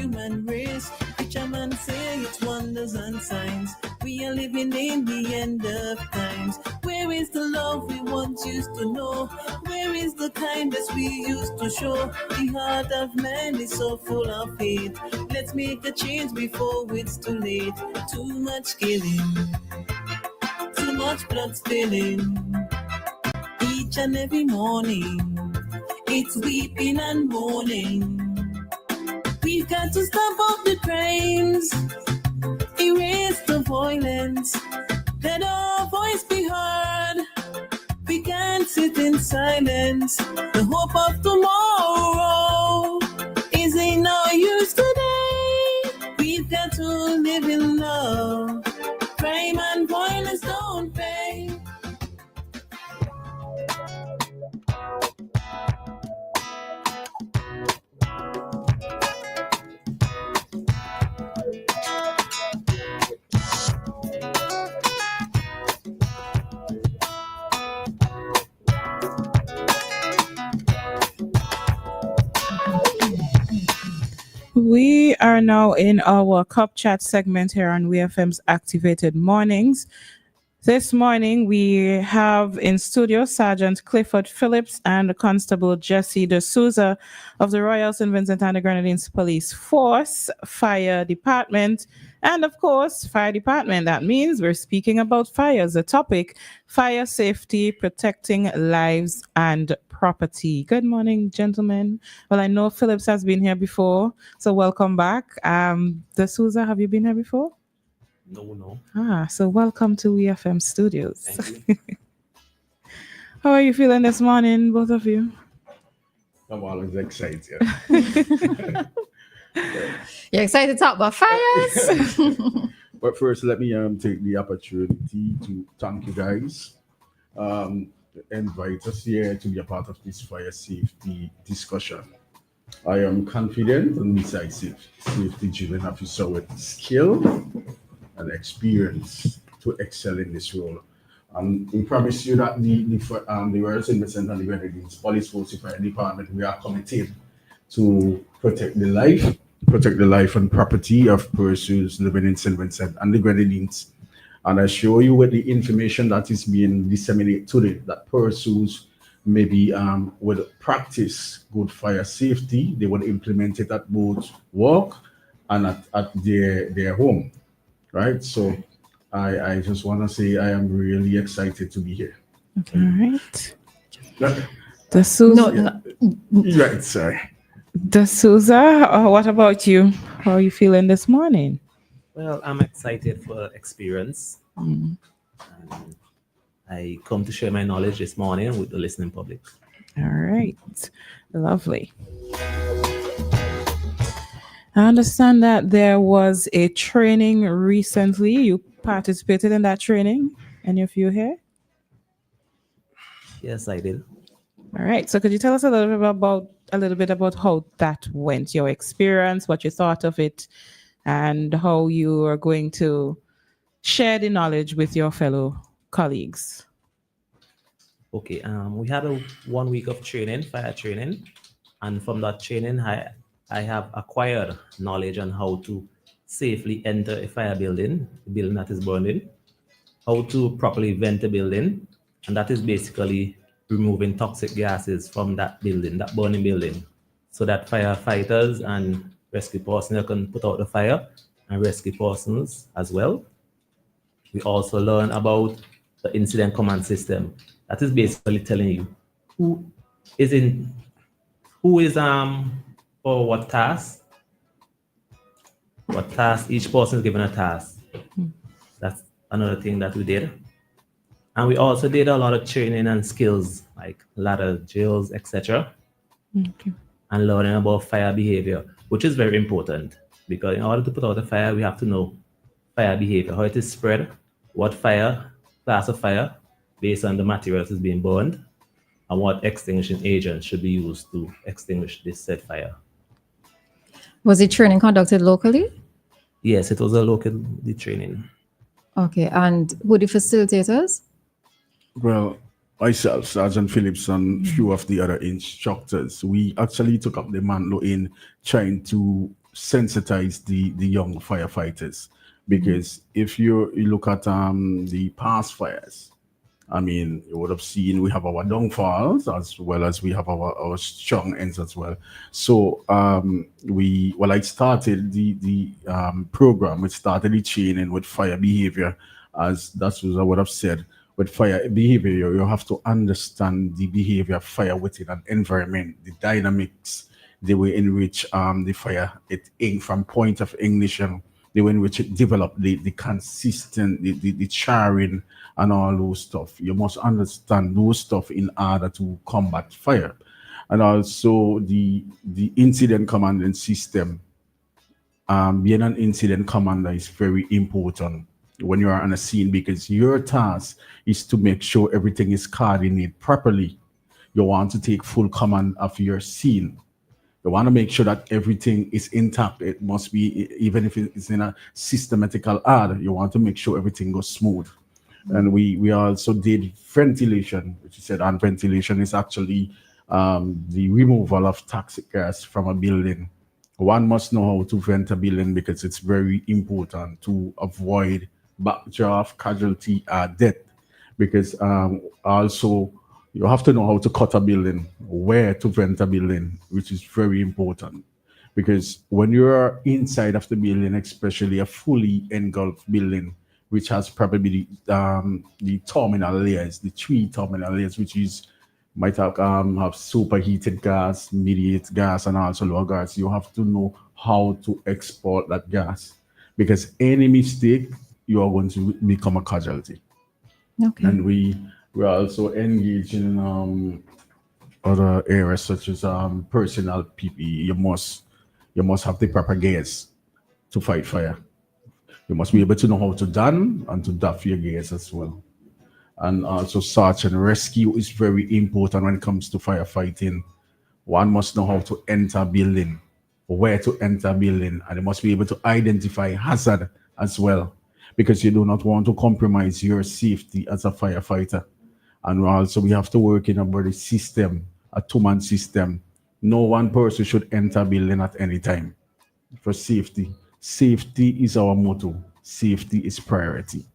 human race. Preacher man say it's wonders and signs. We are living in the end of times. Where is the love we once used to know? Where is the kindness we used to show? The heart of man is so full of hate. Let's make a change before it's too late. Too much killing, too much blood spilling. Each and every morning, it's weeping and mourning. We've got to stop all the crimes, erase the violence, let our voice be heard. We can't sit in silence. The hope of tomorrow is in our use today. We've got to live in love. Crime and violence don't pay. We are now in our Cup Chat segment here on WEFM's Activated Mornings. This morning, we have in studio Sergeant Clifford Phillips and Constable Jesse D'Souza of the Royal St. Vincent and the Grenadines Police Force Fire Department. And of course, Fire Department. That means we're speaking about fires. The topic, fire safety, protecting lives and property. Good morning, gentlemen. Well, I know Phillips has been here before, so welcome back. D'Souza, have you been here before? No. So welcome to WEFM Studios. Thank you. How are you feeling this morning, both of you? I'm always excited. You're excited to talk about fires? But first, let me take the opportunity to thank you guys. Invite us here to be a part of this fire safety discussion. I am confident and decisive safety-driven officer with skill and experience to excel in this role. We promise you that the Royal St. Vincent and the Grenadines Police Force Fire Department, we are committed to protect the life and property of persons living in St. Vincent and the Grenadines. And I assure you with the information that is being disseminated today that persons maybe would practice good fire safety, they would implement it at both work and at their home. Right, so I just want to say I am really excited to be here. Okay. All right. No. Right, sorry. D'Souza, what about you? How are you feeling this morning? Well, I'm excited for experience. And I come to share my knowledge this morning with the listening public. All right. Lovely. I understand that there was a training recently. You participated in that training. Any of you here? Yes, I did. All right. So could you tell us a little bit about how that went, your experience, what you thought of it, and how you are going to share the knowledge with your fellow colleagues? Okay. We had a 1 week of training, fire training, and from that training, I have acquired knowledge on how to safely enter a fire building, a building that is burning, how to properly vent a building, and that is basically removing toxic gases from that building, that burning building, so that firefighters and rescue personnel can put out the fire and rescue persons as well. We also learn about the incident command system. That is basically telling you who is for what task each person is given a task. That's another thing that we did. And we also did a lot of training and skills like ladder drills, etc. Okay. And learning about fire behavior, which is very important because in order to put out a fire, we have to know fire behavior, how it is spread, what class of fire based on the materials is being burned, and what extinguishing agents should be used to extinguish this said fire. Was the training conducted locally? Yes, it was a local training. Okay, and who the facilitators? Well, myself, Sergeant Phillips, and a few of the other instructors, we actually took up the mantle in trying to sensitize the young firefighters, because if you look at the past fires, I mean, you would have seen we have our downfalls as well as we have our strong ends as well. So I started the program. We started the training with fire behavior, as that's what I would have said. With fire behavior, you have to understand the behavior of fire within an environment, the dynamics, the way in which the fire from point of ignition, the way in which it developed, the consistent, the charring and all those stuff. You must understand those stuff in order to combat fire. And also the incident commanding system. Being an incident commander is very important when you are on a scene, because your task is to make sure everything is coordinated properly. You want to take full command of your scene. You want to make sure that everything is intact. It must be, even if it's in a systematical order, you want to make sure everything goes smooth. And we also did ventilation, which you said, and ventilation is actually the removal of toxic gas from a building. One must know how to vent a building because it's very important to avoid backdraft, casualty, death. Because also you have to know how to cut a building, where to vent a building, which is very important. Because when you're inside of the building, especially a fully engulfed building, which has probably the terminal layers, the three terminal layers, which is might have superheated gas, mediate gas, and also low gas. You have to know how to export that gas, because any mistake, you are going to become a casualty. Okay. And we are also engaged in other areas such as personal PPE. You must have the proper gears to fight fire. You must be able to know how to don and to doff your gears as well. And also search and rescue is very important when it comes to firefighting. One must know how to enter a building, where to enter a building, and they must be able to identify hazard as well, because you do not want to compromise your safety as a firefighter. And also we have to work in a body system, a two-man system. No one person should enter a building at any time for safety. Safety is our motto. Safety is priority.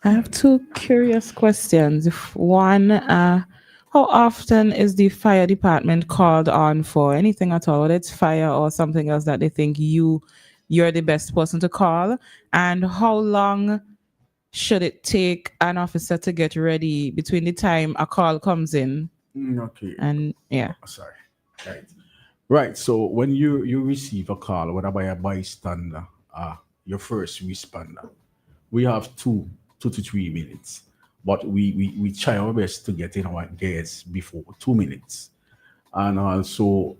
I have two curious questions. One, how often is the fire department called on for anything at all, whether it's fire or something else that they think you're the best person to call? And how long should it take an officer to get ready between the time a call comes in Okay. and yeah? Sorry. Right. Right. So when you receive a call, whether by a bystander, your first responder, we have 2 to 3 minutes, but we try our best to get in our gears before 2 minutes. And also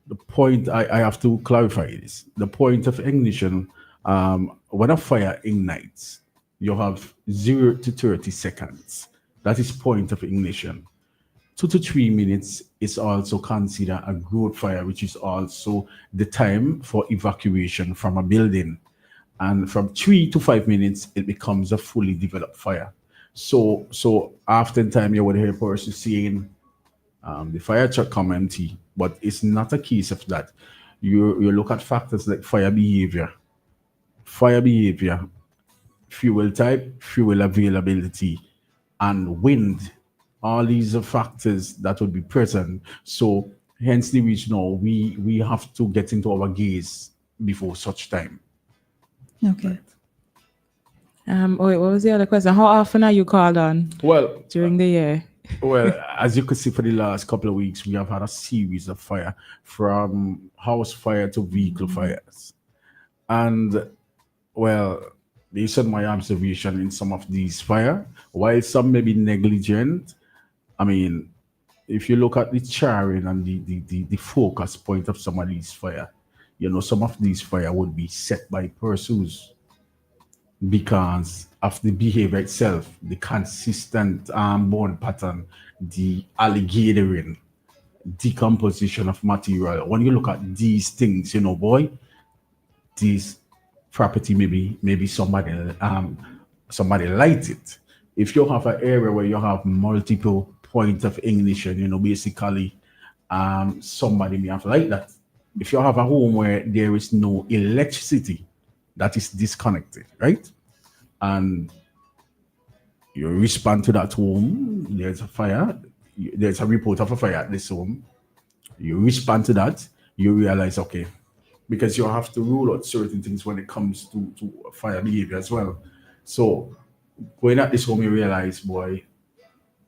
the point I have to clarify is the point of ignition. When a fire ignites, you have 0 to 30 seconds. That is point of ignition. 2 to 3 minutes is also considered a growth fire, which is also the time for evacuation from a building. And from 3 to 5 minutes, it becomes a fully developed fire. So oftentimes you would hear a person saying, the fire truck come empty, but it's not a case of that. You look at factors like fire behavior, fuel type, fuel availability, and wind. All these are factors that would be present. So hence the reason now we have to get into our gaze before such time. Okay. Wait, what was the other question? How often are you called on Well, during the year? well, as you can see, for the last couple of weeks, we have had a series of fire, from house fire to vehicle fires. And well, based on my observation in some of these fire, while some may be negligent, I mean, if you look at the charring and the focus point of some of these fire, some of these fire would be set by pursuits because of the behavior itself, the consistent bone pattern, the alligatoring, decomposition of material. When you look at these things, boy, this property maybe somebody light it. If you have an area where you have multiple points of ignition, basically somebody may have light that. if you have a home where there is no electricity, that is disconnected, right? And you respond to that home, there's a fire, there's a report of a fire at this home, you respond to that, you realize, okay, because you have to rule out certain things when it comes to fire behavior as well. So going at this home, you realize, boy,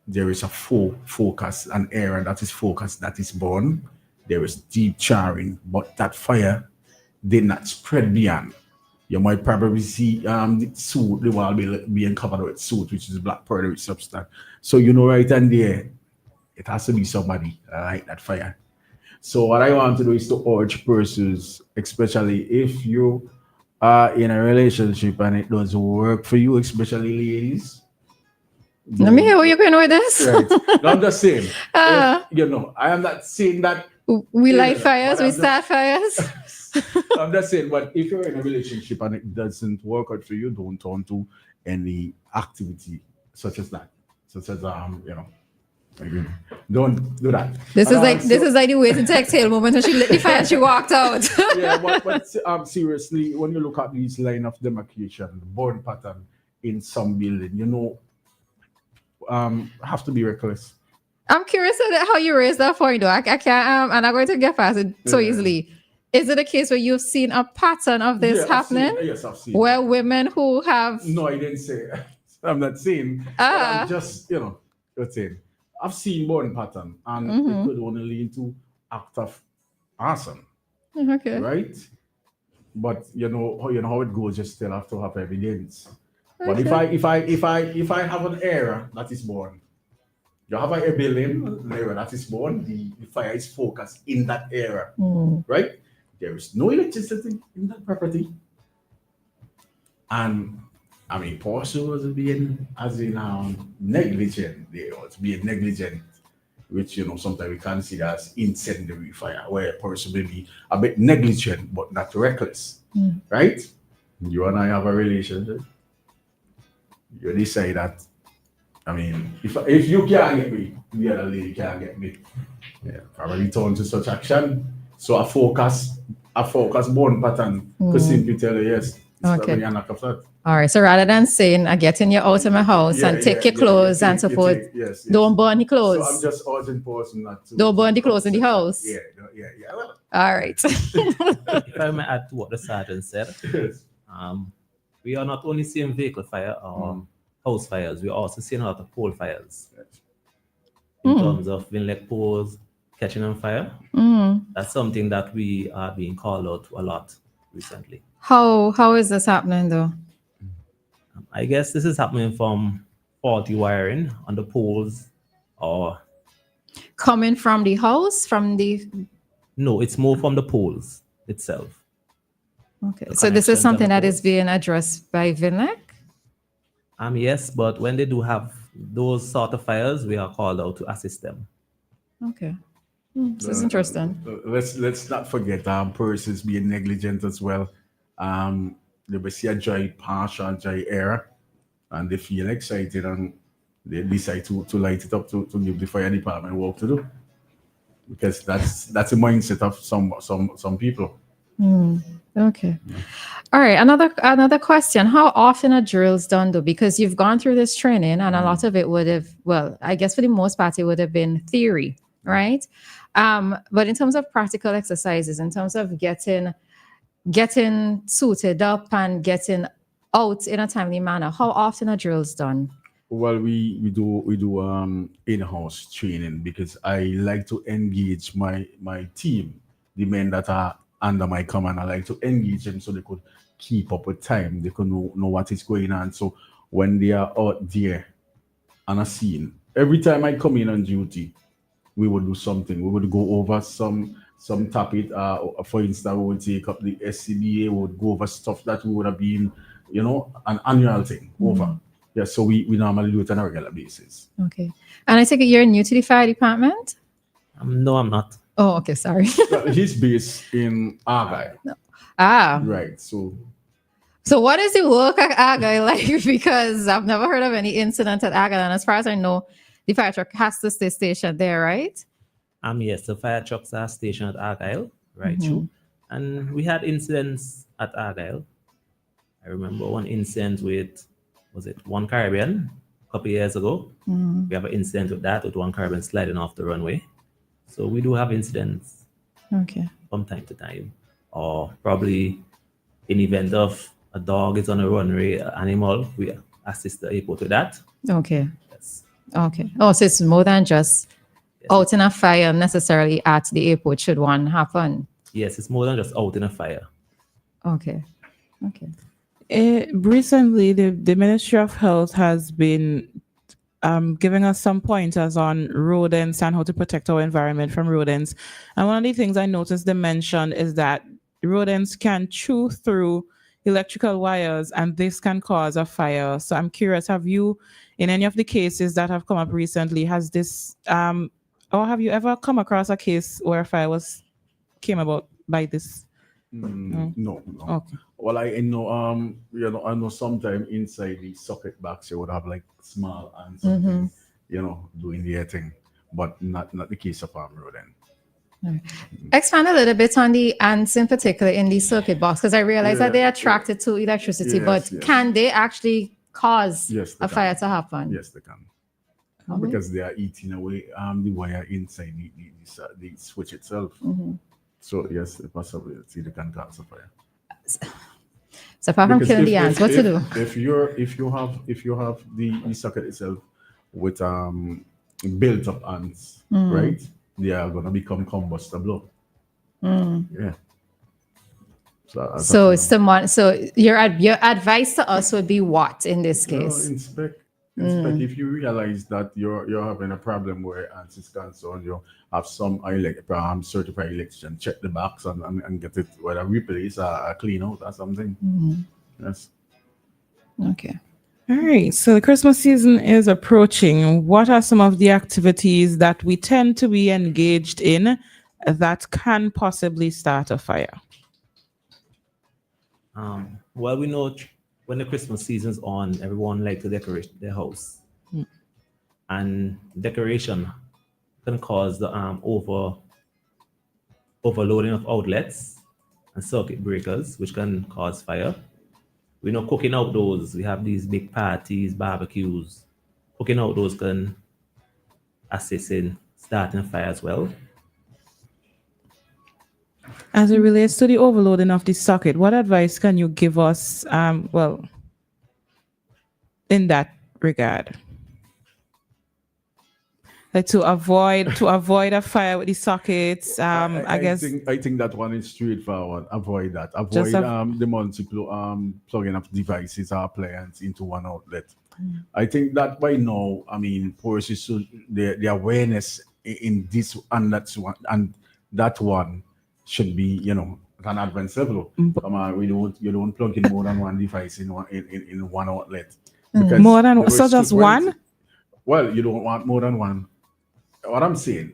there is a focus, an area that is focused, that is born. There is deep charring, but that fire did not spread beyond. You might probably see the soot, the wall being covered with soot, which is black powdery substance. So you know right and there, it has to be somebody like that fire. So what I want to do is to urge persons, especially if you are in a relationship and it doesn't work for you, especially ladies. Let me hear where you're going with this. Right. No, I'm just saying. Ah. I am not saying that. We Yeah, light but fires, we I'm just- start fires. I'm just saying, but if you're in a relationship and it doesn't work out for you, don't turn to any activity such as that, such as maybe don't do that. This is like So- the waiting to exhale moment when she lit the fire and she walked out. yeah, but seriously, when you look at these line of demarcation, the burn pattern in some building, have to be reckless. I'm curious how you raised that point though. I can't I'm not going to get past it so Yeah. easily. Is it a case where you've seen a pattern of this Yeah, happening? Yes, I've seen. Where women who have No, I didn't say. I'm not saying. But Ah. I'm just, you're saying. I've seen burn pattern, and Mhm. it could only lead to act of arson, okay. right? But you know how it goes. You still have to have evidence. But Okay. if I have an area that is born, you have a building area that is born. The fire is focused in that area, Mm. right? There is no electricity in that property. And I mean, person was being negligent. They was being negligent, which sometimes we consider as incendiary fire, where a person may be a bit negligent but not reckless, right? You and I have a relationship. You decide that. I mean, if you can't get me, the other lady can't get me. Yeah, probably turn to such action. So a focus burn pattern could simply tell you yes. It's Okay. probably an act of that. All right. So rather than saying I get in your out of my house and take your clothes and so forth, Yes. don't burn the So I'm clothes. just urging person not to. Don't burn the clothes in the house. Yeah. Well, All right. If I may add to what the sergeant said, yes. we are not only seeing vehicle fire or house fires, we are also seeing a lot of pole fires. In terms of windlack poles catching on fire, that's something that we are being called out to a lot recently. How is this happening though? I guess this is happening from faulty wiring on the poles, or Coming from the house, from the no, it's more from the poles itself. okay. The So this is connections something and the that is poles. being addressed by VINLEC? Yes, but when they do have those sort of fires, we are called out to assist them. Okay. This is interesting. Let's not forget persons being negligent as well. They will see a dry patch or dry area, and they feel excited and they decide to light it up to give the fire department work to do, because that's a mindset of some people. Okay. All right. Another question. How often are drills done though? Because you've gone through this training and a lot of it would have, well, I guess for the most part, it would have been theory, right? But in terms of practical exercises, in terms of getting suited up and getting out in a timely manner, how often are drills done? Well, we do in-house training, because I like to engage my team, the men that are under my command. I like to engage them so they could keep up with time. They could know what is going on. So when they are out there on a scene, every time I come in on duty, we would do something. We would go over some topic. For instance, we would take up the SCBA. We would go over stuff that we would have been, an annual thing over. Yeah, so we normally do it on a regular basis. Okay. And I take it you're new to the fire department? No, I'm not. Oh, okay. Sorry. Well, he's based in Argyle, Ah. right? So So what is the work at Argyle like? Because I've never heard of any incident at Argyle. And as far as I know, the fire truck has to stay stationed there, right? Yes, the fire trucks are stationed at Argyle. right through. And we had incidents at Argyle. I remember one incident with, was it one Caribbean a couple years ago? We have an incident with that, with one Caribbean sliding off the runway. So we do have incidents Okay. from time to time, or probably in event of a dog is on a runway, animal, we assist the airport with that. Okay. Yes. Okay. Oh, so it's more than just out in a fire necessarily at the airport should one happen. Yes, it's more than just out in a fire. Okay. Okay. Recently, the Ministry of Health has been giving us some pointers on rodents and how to protect our environment from rodents. And one of the things I noticed they mentioned is that rodents can chew through electrical wires and this can cause a fire. So I'm curious, have you, in any of the cases that have come up recently, has this, or have you ever come across a case where a fire came about by this? No. Okay. Well, I know, I know sometimes inside the socket box you would have like small ants, something, doing their thing, but not the case of rodent. Expand a little bit on the ants in particular in the circuit box, because I realize that they're attracted to electricity, but can they actually cause a fire to happen? Yes, they can. Because they are eating away the wire inside the switch itself. So yes, the possibility they can cause a fire. So apart from killing the ants, what to do? If you have the socket itself with built up ants, right? They are gonna become combustible. Yeah. So it's so your advice to us would be what in this case? Inspect. If you realize that you're having a problem where ants is concerned, you have some certified electrician check the box and get it whether replace or clean out or something. Yes. Okay. All right. So the Christmas season is approaching. What are some of the activities that we tend to be engaged in that can possibly start a fire? Well, we know when the Christmas season's on, everyone likes to decorate their house. And decoration can cause the overloading of outlets and circuit breakers, which can cause fire. We know cooking outdoors, we have these big parties, barbecues. Cooking outdoors can assist in starting a fire as well. As it relates to the overloading of the socket, what advice can you give us, in that regard? Like to avoid a fire with the sockets. I guess I think that one is straightforward. Avoid that. Avoid the multiple plugging of devices or appliances into one outlet. I think that by now, persons the awareness in this and that one should be, at an advanced level. You don't plug in more than one device in one outlet. Because more than so just one? Well, you don't want more than one. What I'm saying,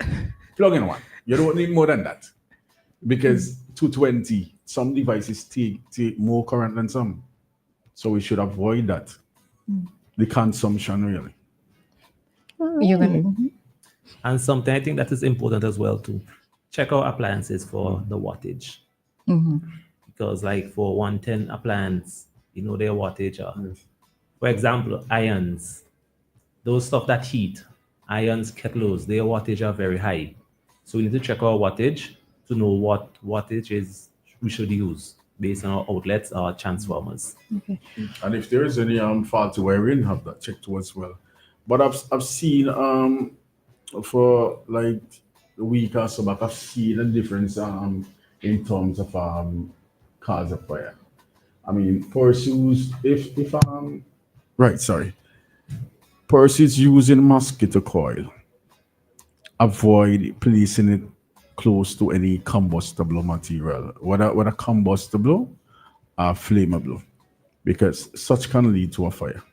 plug in one. You don't need more than that. Because 220, some devices take more current than some. So we should avoid that. The consumption, really. And something I think that is important as well to check our appliances for the wattage. Because like for 110 appliance, their wattage are. Yes. For example, irons, those stuff that heat, irons, kettles, their wattage are very high. So we need to check our wattage to know what wattage is we should use based on our outlets or transformers. Okay. And if there is any faulty wiring, have that checked too as well. But I've seen for like a week or so back, I've seen a difference in terms of cause of fire. Pursues Pursues using mosquito coil. Avoid placing it close to any combustible material, whether combustible or flammable, because such can lead to a fire.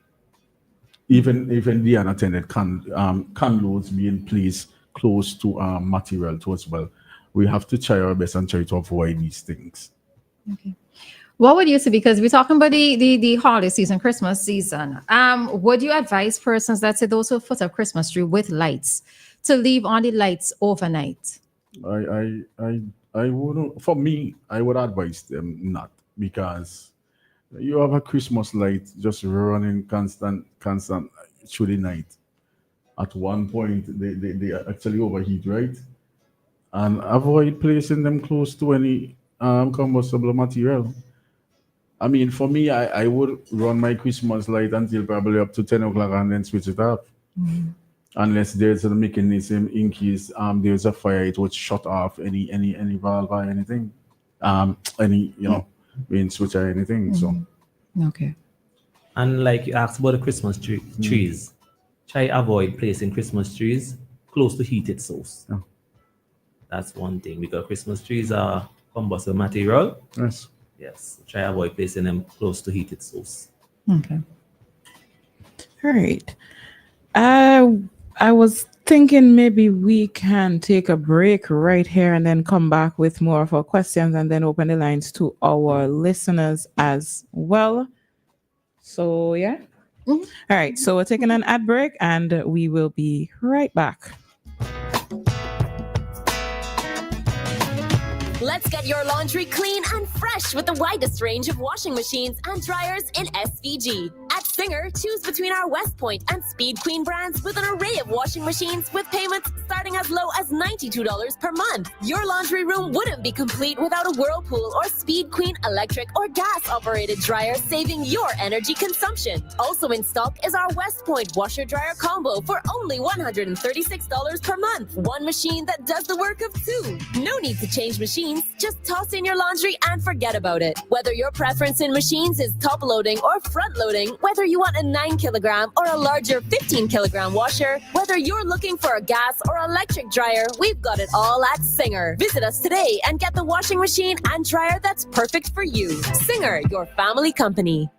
Even the unattended candles being placed close to material too as well. We have to try our best and try to avoid these things. Okay. What would you say, because we're talking about the holiday season, Christmas season, would you advise persons, let's say those who put up Christmas tree with lights, to leave on the lights overnight? I I wouldn't. For me, I would advise them not, because you have a Christmas light just running constant through the night. At one point, they actually overheat, right? And avoid placing them close to any combustible material. I mean, for me, I would run my Christmas light until probably up to 10 o'clock and then switch it off. Unless there's a mechanism in case there's a fire, it would shut off any valve or anything. Any, main switch or anything. So, Okay. And like you asked about the Christmas trees, try avoid placing Christmas trees close to heated source. Yeah. That's one thing, because Christmas trees are combustible material. yes. Yes, try avoid placing them close to heated source. Okay. All right. I was thinking maybe we can take a break right here and then come back with more of our questions and then open the lines to our listeners as well. So, yeah. All right. So we're taking an ad break and we will be right back. Let's get your laundry clean and fresh with the widest range of washing machines and dryers in SVG. At Singer, choose between our West Point and Speed Queen brands with an array of washing machines with payments starting as low as $92 per month. Your laundry room wouldn't be complete without a Whirlpool or Speed Queen electric or gas-operated dryer, saving your energy consumption. Also in stock is our West Point washer-dryer combo for only $136 per month. One machine that does the work of two. No need to change machines. Just toss in your laundry and forget about it. Whether your preference in machines is top loading or front loading, whether you want a 9 kilogram or a larger 15 kilogram washer, whether you're looking for a gas or electric dryer, we've got it all at Singer. Visit us today and get the washing machine and dryer that's perfect for you. Singer, your family company.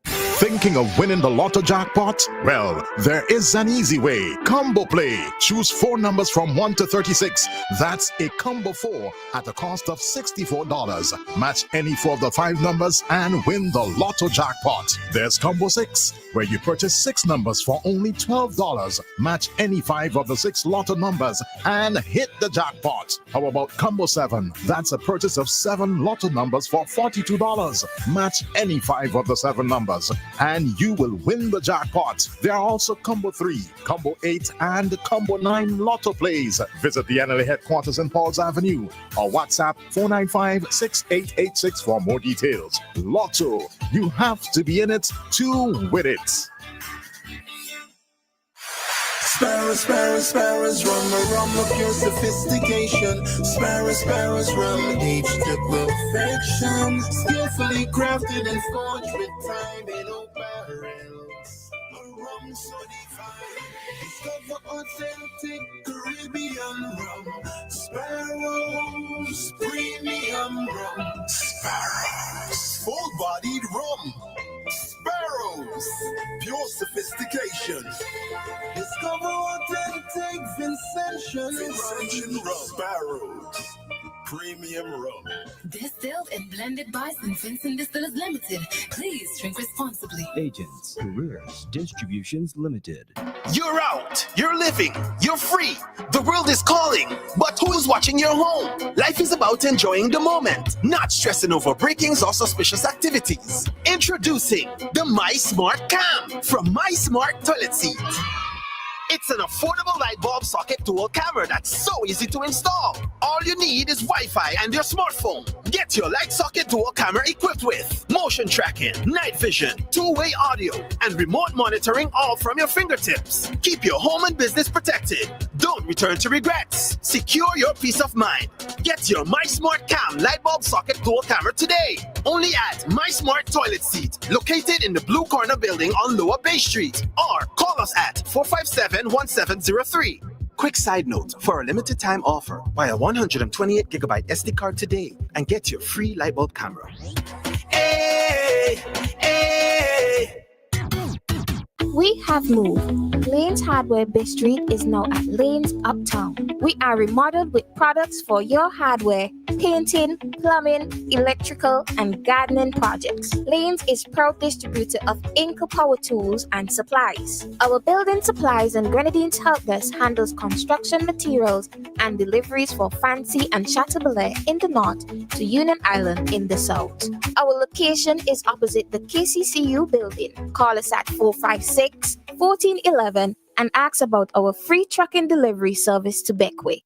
Thinking of winning the lotto jackpot? Well, there is an easy way. Combo Play. Choose 4 numbers from 1 to 36. That's a combo 4 at a cost of $64. Match any 4 of the 5 numbers and win the lotto jackpot. There's Combo 6, where you purchase 6 numbers for only $12. Match any 5 of the 6 lotto numbers and hit the jackpot. How about Combo 7? That's a purchase of 7 lotto numbers for $42. Match any 5 of the 7 numbers and you will win the jackpot. There are also Combo 3, Combo 8, and Combo 9 lotto plays. Visit the NLA headquarters in Pauls Avenue or WhatsApp 495-6886 for more details. Lotto, you have to be in it to win it. Sparrows, rum of your sophistication. Sparrows, rum, aged to perfection. Skillfully crafted and forged with time in oak barrels. A rum so divine. Discover authentic Caribbean rum. Sparrows, premium rum. Sparrows, full-bodied rum. Sparrows, pure sophistication. Discover authentic Vincentian rum. Sparrows, premium rum. Distilled and blended by St. Vincent Distillers Limited. Please drink responsibly. Agents, Careers, Distributions Limited. You're out, you're living, you're free. The world is calling, but who's watching your home? Life is about enjoying the moment, not stressing over breakings or suspicious activities. Introducing the My Smart Cam from My Smart Toilet Seat. It's an affordable light bulb socket dual camera that's so easy to install. All you need is Wi-Fi and your smartphone. Get your light socket dual camera equipped with motion tracking, night vision, two-way audio, and remote monitoring, all from your fingertips. Keep your home and business protected. Don't return to regrets. Secure your peace of mind. Get your My Smart Cam light bulb socket dual camera today. Only at My Smart Toilet Seat, located in the Blue Corner building on Lower Bay Street. Or call us at 457-1703. Quick side note, for a limited time offer, buy a 128 gigabyte SD card today and get your free light bulb camera. Hey, hey. We have moved. Lane's Hardware Bay Street is now at Lane's Uptown. We are remodeled with products for your hardware, painting, plumbing, electrical, and gardening projects. Lane's is proud distributor of Inco Power Tools and Supplies. Our building supplies and Grenadines help desk handles construction materials and deliveries for Fancy and Chateaubelair in the north to Union Island in the south. Our location is opposite the KCCU building. Call us at 456-1411 and ask about our free trucking delivery service to Beckway.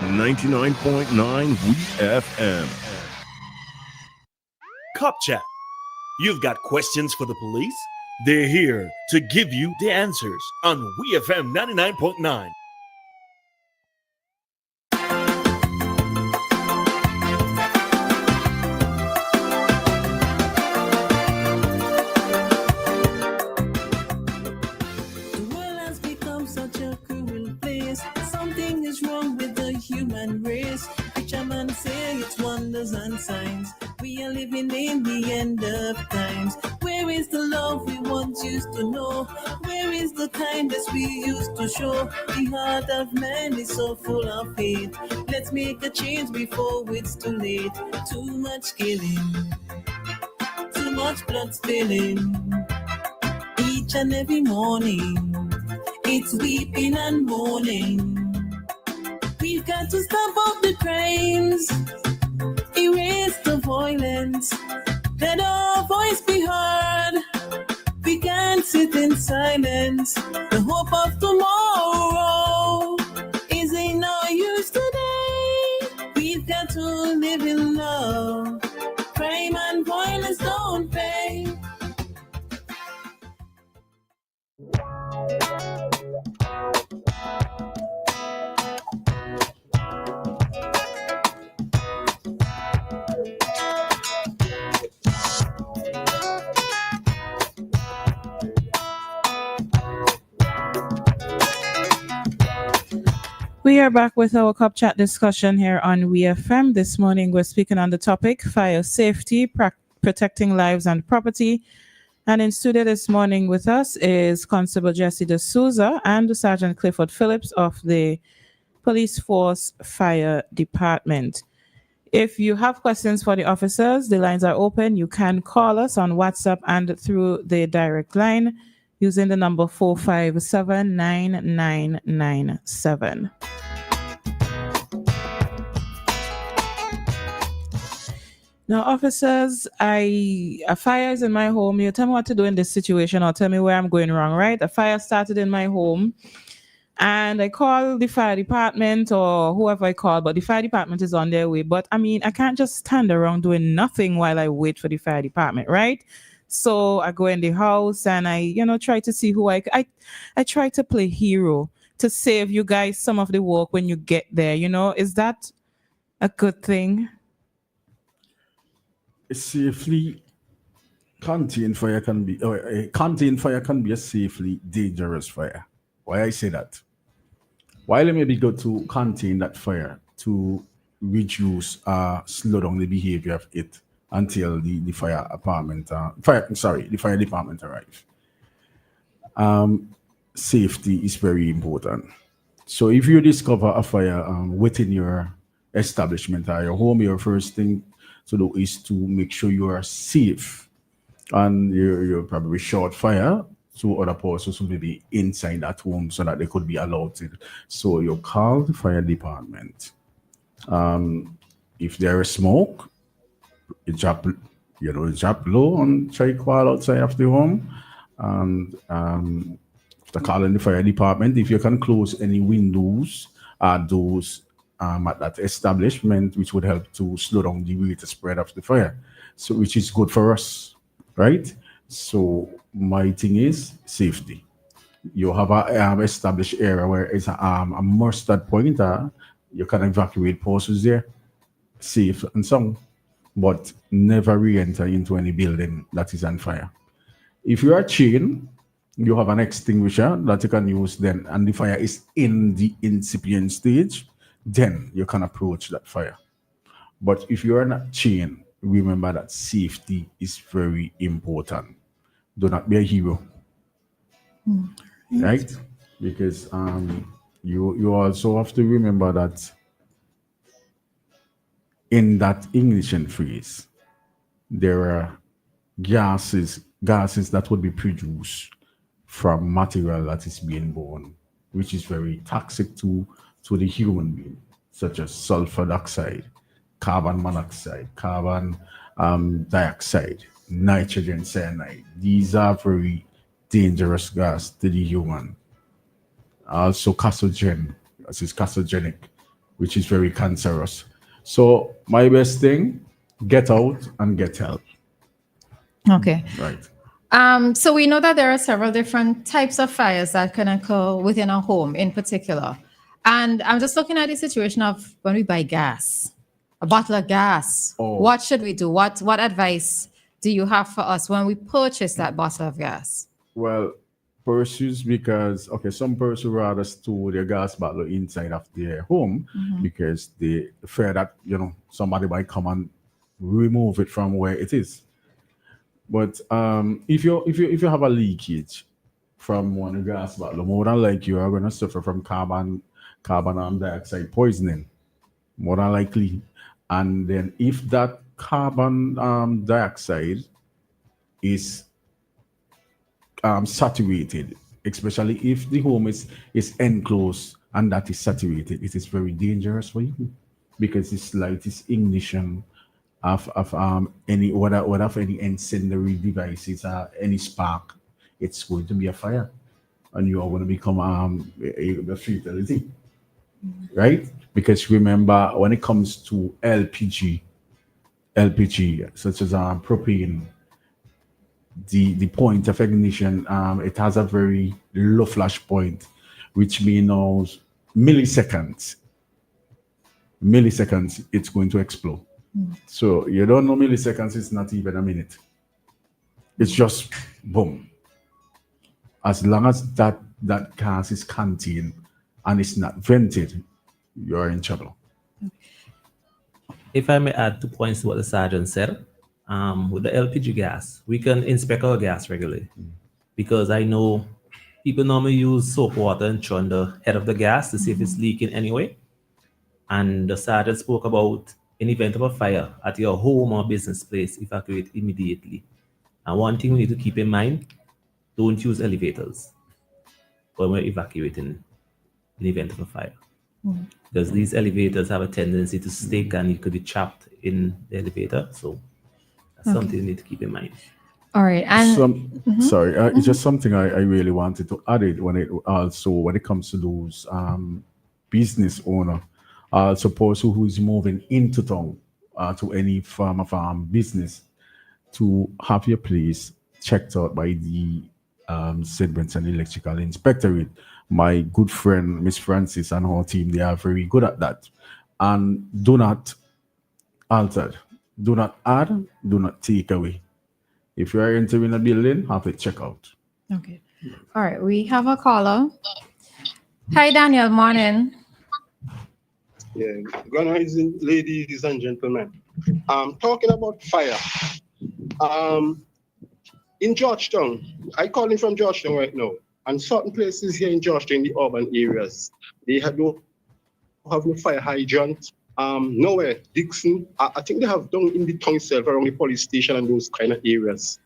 99.9 WEFM. Cop Chat. You've got questions for the police? They're here to give you the answers on WEFM 99.9. Something is wrong with the human race. Preacher man say it's wonders and signs. We are living in the end of times. Where is the love we once used to know? Where is the kindness we used to show? The heart of man is so full of hate. Let's make a change before it's too late. Too much killing, too much blood spilling. Each and every morning, it's weeping and mourning. We've got to stop all the crimes, erase the violence, let our voice be heard. We can't sit in silence. The hope of tomorrow is in no use today. We've got to live in love. Crime and violence don't pay. We are back with our Cup Chat discussion here on WEFM. This morning, we're speaking on the topic, fire safety, protecting lives and property. And in studio this morning with us is Constable Jesse D'Souza and Sergeant Clifford Phillips of the Police Force Fire Department. If you have questions for the officers, the lines are open. You can call us on WhatsApp and through the direct line using the number 457-9997. Now, officers, a fire is in my home. You tell me what to do in this situation or tell me where I'm going wrong, right? A fire started in my home and I call the fire department or whoever I call, but the fire department is on their way. But I mean, I can't just stand around doing nothing while I wait for the fire department, right? So I go in the house and I, try to see who I try to play hero to save you guys some of the work when you get there. Is that a good thing? Safely contained fire can be, or a contained fire can be a safely dangerous fire. Why I say that? While it may be good to contain that fire to reduce, slow down the behavior of it until the fire department arrives. Safety is very important. So if you discover a fire within your establishment or your home, your first thing to do is to make sure you are safe, and you're probably short fire to other persons who may be inside that home so that they could be alerted. So you call the fire department. If there is smoke, you drop low and try to call outside of the home. And after calling the fire department, if you can close any windows or doors at that establishment, which would help to slow down the rate of spread of the fire. So which is good for us, right? So my thing is safety. You have a established area where it's a mustard pointer. You can evacuate persons there, safe and sound, but never re-enter into any building that is on fire. If you are chained, you have an extinguisher that you can use then, and the fire is in the incipient stage, then you can approach that fire. But if you are not chained, remember that safety is very important. Do not be a hero. right? Because you also have to remember that in that ignition phase, there are gases that would be produced from material that is being born, which is very toxic to the human being, such as sulfur dioxide, carbon monoxide, carbon dioxide, nitrogen cyanide. These are very dangerous gas to the human. Also carcinogen, this is carcinogenic, which is very cancerous. So my best thing, get out and get help. Okay. Right. So we know that there are several different types of fires that can occur within a home in particular. And I'm just looking at the situation of when we buy gas, a bottle of gas. Oh. What should we do? What advice do you have for us when we purchase that bottle of gas? Well, pursues because some persons rather store their gas bottle inside of their home because they fear that somebody might come and remove it from where it is. But if you have a leakage from one gas bottle, more than likely you are going to suffer from carbon dioxide poisoning, more than likely. And then if that carbon dioxide is saturated, especially if the home is enclosed and that is saturated, it is very dangerous for you because it's like this ignition of any whether of any incendiary devices or any spark, it's going to be a fire, and you are going to become a fatality, right? Because remember, when it comes to LPG such as propane, the point of ignition, it has a very low flash point, which means milliseconds. It's going to explode. So you don't know milliseconds, it's not even a minute. It's just boom. As long as that gas is contained and it's not vented, you're in trouble. If I may add 2 points to what the sergeant said, with the LPG gas, we can inspect our gas regularly because I know people normally use soap water and throw on the head of the gas to see if it's leaking anyway. And the sergeant spoke about in event of a fire at your home or business place, evacuate immediately. And one thing we need to keep in mind, don't use elevators when we're evacuating in event of a fire. Because these elevators have a tendency to stick and you could be trapped in the elevator. So that's something you need to keep in mind. All right. And Sorry, it's just something I really wanted to add it when it comes to those business owner, suppose who is moving into town to any farm business, to have your place checked out by the St. Vincent Electrical Inspectorate. My good friend Miss Francis and her team, they are very good at that. And do not alter, do not add, do not take away. If you are entering a building, have it checked out. okay. All right. We have a caller. Hi, Daniel. Morning. Yeah, Grand Rising, ladies and gentlemen. Talking about fire. In Georgetown, I calling from Georgetown right now, and certain places here in Georgetown, in the urban areas, they have no fire hydrant. Nowhere. Dixon, I think they have down in the town itself, around the police station and those kind of areas.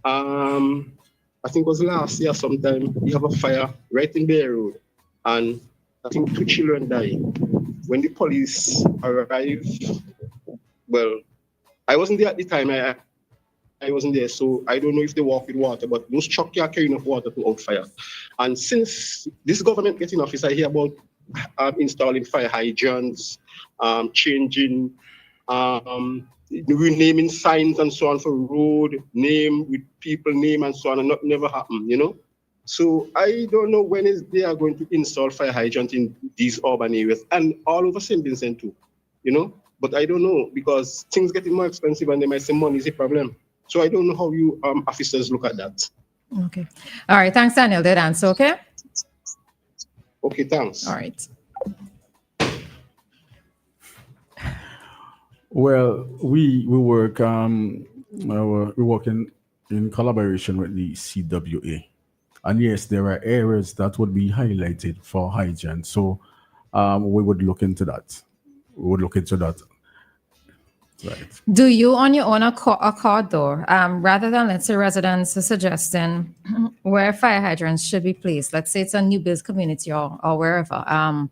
I think it was last year sometime, we have a fire right in Bay Road, and I think 2 children died. When the police arrived, well, I wasn't there at the time. I wasn't there, so I don't know if they walk with water, but those trucks are carrying enough water to out fire. And since this government gets in office, I hear about installing fire hydrants, changing, renaming signs and so on for road name with people name and so on, and not never happen, So I don't know when they are going to install fire hydrant in these urban areas and all over St. Vincent too, But I don't know because things getting more expensive and they might say money is a problem. So I don't know how you officers look at that. Okay. All right. Thanks, Daniel. That answer, okay? Okay, thanks. All right. Well, we work we work in collaboration with the CWA, And yes, there are areas that would be highlighted for hygiene. So we would look into that. We would look into that. Right. Do you, on your own accord, though, rather than, let's say, residents are suggesting where fire hydrants should be placed, let's say it's a new build community or wherever,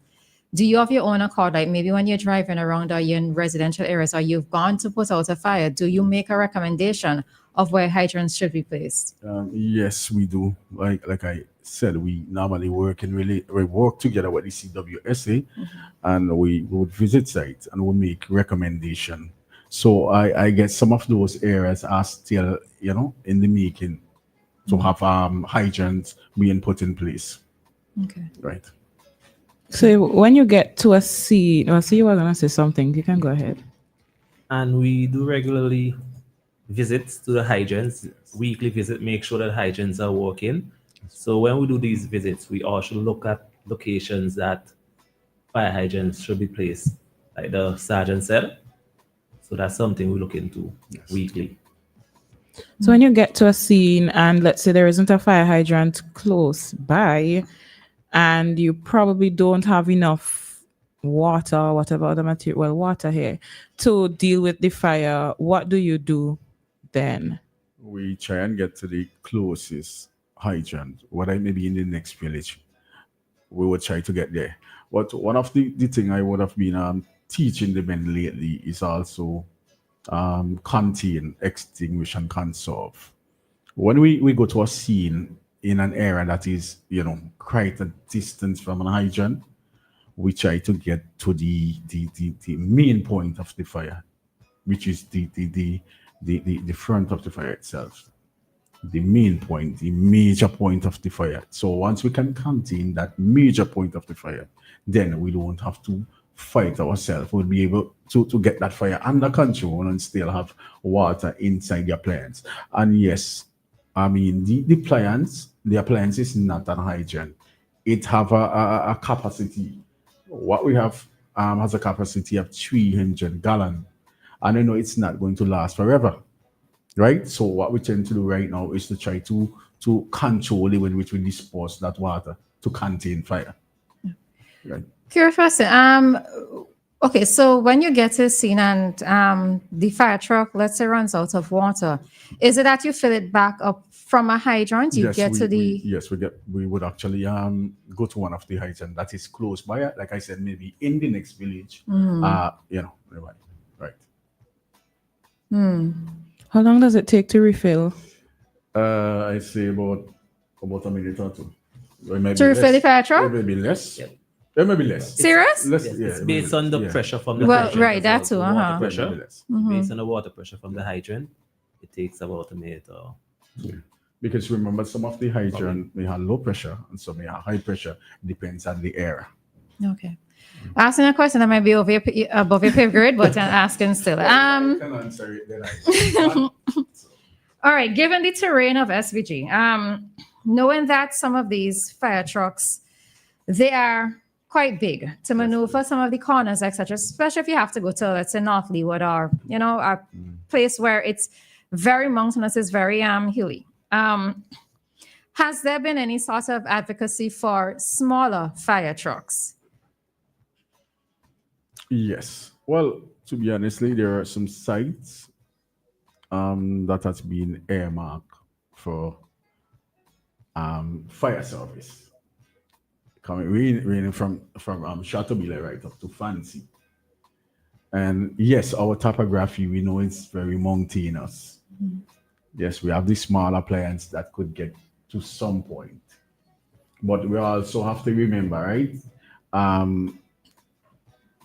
do you have your own accord, like maybe when you're driving around or you're in residential areas or you've gone to put out a fire, do you make a recommendation of where hydrants should be placed? Yes, we do. Like I said, we normally we work together with the CWSA, and we would visit sites and we make recommendation. So I guess some of those areas are still, in the making to have hydrants being put in place. Okay. Right. So when you get to a scene, or see, you were gonna say something. You can go ahead. And we do regularly visits to the hydrants, weekly visit, make sure that hydrants are working. So when we do these visits, we also look at locations that fire hydrants should be placed, like the sergeant said. So that's something we look into weekly. So when you get to a scene and let's say there isn't a fire hydrant close by, and you probably don't have enough water or whatever other material, well, water here, to deal with the fire, what do you do then? We try and get to the closest hydrant, whether may be in the next village. We would try to get there. But one of the thing I would have been teaching the men lately is also contain, extinguish, and conserve. When we go to a scene in an area that is, quite a distance from an hydrant, we try to get to the main point of the fire, which is the front of the fire itself. The main point, the major point of the fire. So once we can contain that major point of the fire, then we don't have to fight ourselves. We'll be able to get that fire under control and still have water inside the appliance. And yes, I mean the appliance is not an hydrant. It have a capacity. What we have has a capacity of 300 gallons. And I know it's not going to last forever. Right? So what we tend to do right now is to try to control the way in which we dispose that water to contain fire. Right. Curious question. Okay, so when you get to a scene and the fire truck, let's say, runs out of water, is it that you fill it back up from a hydrant? You get to the we would actually go to one of the hydrants that is close by. Like I said, maybe in the next village. Right. How long does it take to refill? I say about a minute or two. To refill the fire truck? It may be less. It may be less. Serious? It's based on the pressure from the hydrant. Well, right, that too. Water pressure. Based on the water pressure from the hydrant, it takes about a minute or two. Because remember, some of the hydrant may have low pressure and some may have high pressure. Depends on the area. Okay. Asking a question that might be above your pay grade, but I'm asking still. I can answer it then. All right. Given the terrain of SVG, knowing that some of these fire trucks, they are quite big to maneuver some of the corners, etc., especially if you have to go to, let's say, North Leeward or, a place where it's very mountainous, it's very hilly. Has there been any sort of advocacy for smaller fire trucks? Yes. Well, to be honestly, there are some sites that has been earmarked for fire service. Coming from Chateaubile right up to Fancy. And yes, our topography, we know it's very mountainous. Yes, we have the small appliance that could get to some point. But we also have to remember, right?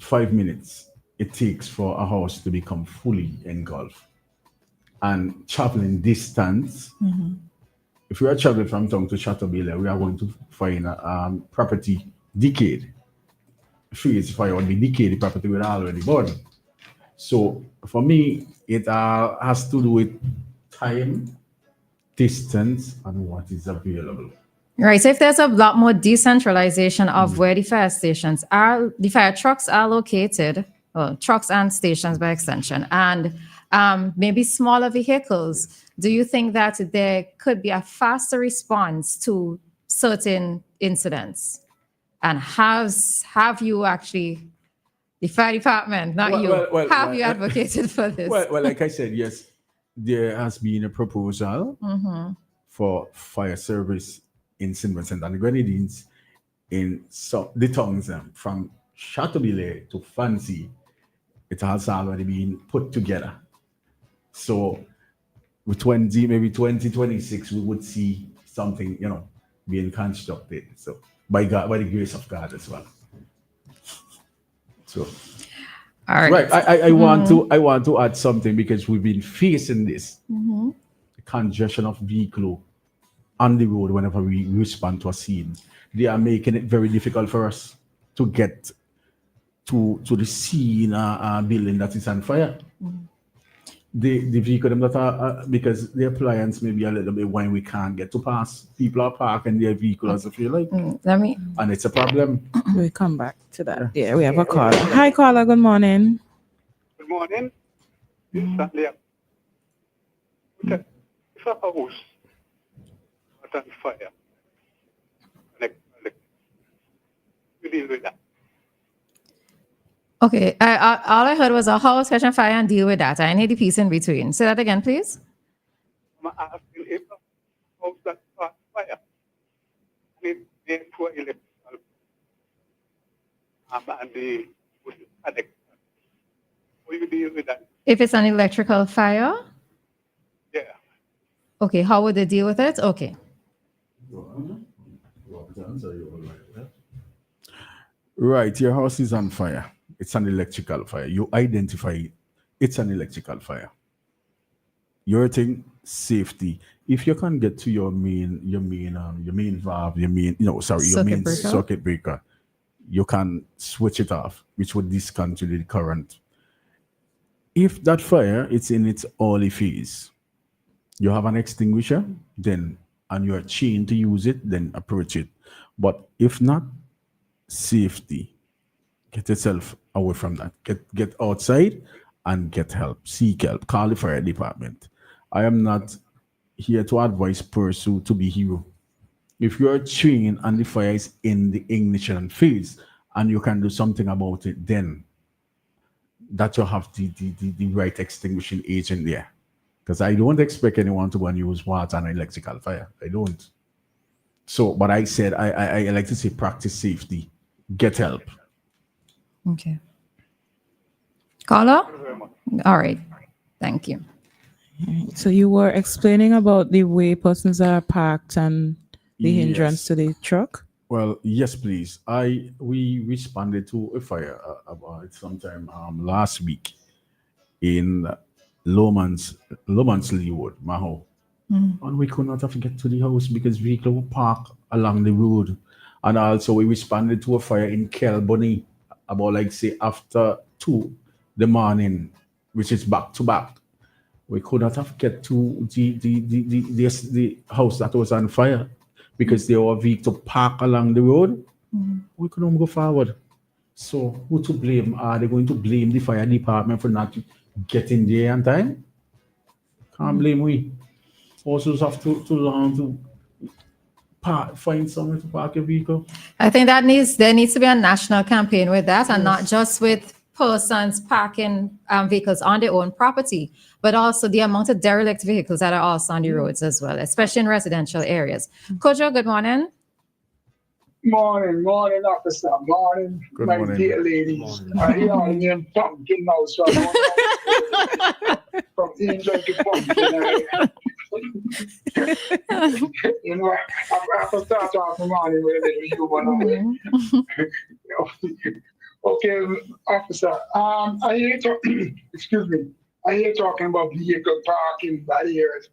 5 minutes it takes for a house to become fully engulfed. And traveling distance, if we are traveling from town to Chateaubile, we are going to find a property decayed. Freeze fire would be decayed, the property would already burn. So for me, it has to do with time, distance, and what is available. Right. So if there's a lot more decentralization of where the fire stations are, the fire trucks are located, well, trucks and stations by extension, and maybe smaller vehicles, do you think that there could be a faster response to certain incidents? And have you actually, the fire department, not you advocated for this? Well, like I said, yes, there has been a proposal for fire service in St. Vincent and the Grenadines in the towns from Chateaubelair to Fancy. It has already been put together. So with maybe 2026, we would see something, being constructed. So by the grace of God as well. So, all right. Right. I want to add something because we've been facing this the congestion of vehicle on the road whenever we respond to a scene. They are making it very difficult for us to get to the scene building that is on fire. The vehicle them that are because the appliance may be a little bit when we can't get to pass. People are parking their vehicles, if you like. And it's a problem. We come back to that. Yeah, we have a caller. Hi, caller. Good morning. Good morning. This is Sunday. If a house is on fire, we deal with that. Okay, all I heard was a house catch on fire and deal with that. I need the piece in between. Say that again, please. I'm asking if a house that's on fire, need for electrical, and the addict. How you deal with that? If it's an electrical fire? Yeah. Okay, how would they deal with it? Okay. Right, your house is on fire. It's an electrical fire. You identify it. It's an electrical fire. Your thing, safety. If you can get to your main valve, your main circuit breaker, you can switch it off, which would discontinue the current. If that fire it's in its early phase, you have an extinguisher, then and you're chained to use it, then approach it. But if not, safety. Get yourself away from that. Get outside and get help. Seek help. Call the fire department. I am not here to advise person to be hero. If you are trained and the fire is in the ignition phase and you can do something about it, then that you have the right extinguishing agent there. Because I don't expect anyone to go and use water and electrical fire. I don't. So, but I said I like to say practice safety. Get help. Okay. Caller? All right. Thank you. So you were explaining about the way persons are parked and the hindrance to the truck? Well, yes, please. We responded to a fire about sometime last week in Lowman's Leeward, Maho. And we could not have get to the house because vehicle were parked along the road. And also we responded to a fire in Kelbony about after 2 the morning, which is back to back. We could not have get to the house that was on fire because there were vehicles parked along the road. We couldn't go forward. So who to blame? Are they going to blame the fire department for not getting there on time? Can't blame we. Also have to learn to find somewhere to park your vehicle. I think there needs to be a national campaign with that, and not just with persons parking vehicles on their own property, but also the amount of derelict vehicles that are also on the roads as well, especially in residential areas. Kojo, good morning. Morning, officer. Morning, good my morning. dear ladies. I hear all name pumpkin now, so I don't know from angel to pumpkin. You know, I have to start off the morning with a little humor. Okay, officer. I hear excuse me. I hear talking about vehicle parking barriers.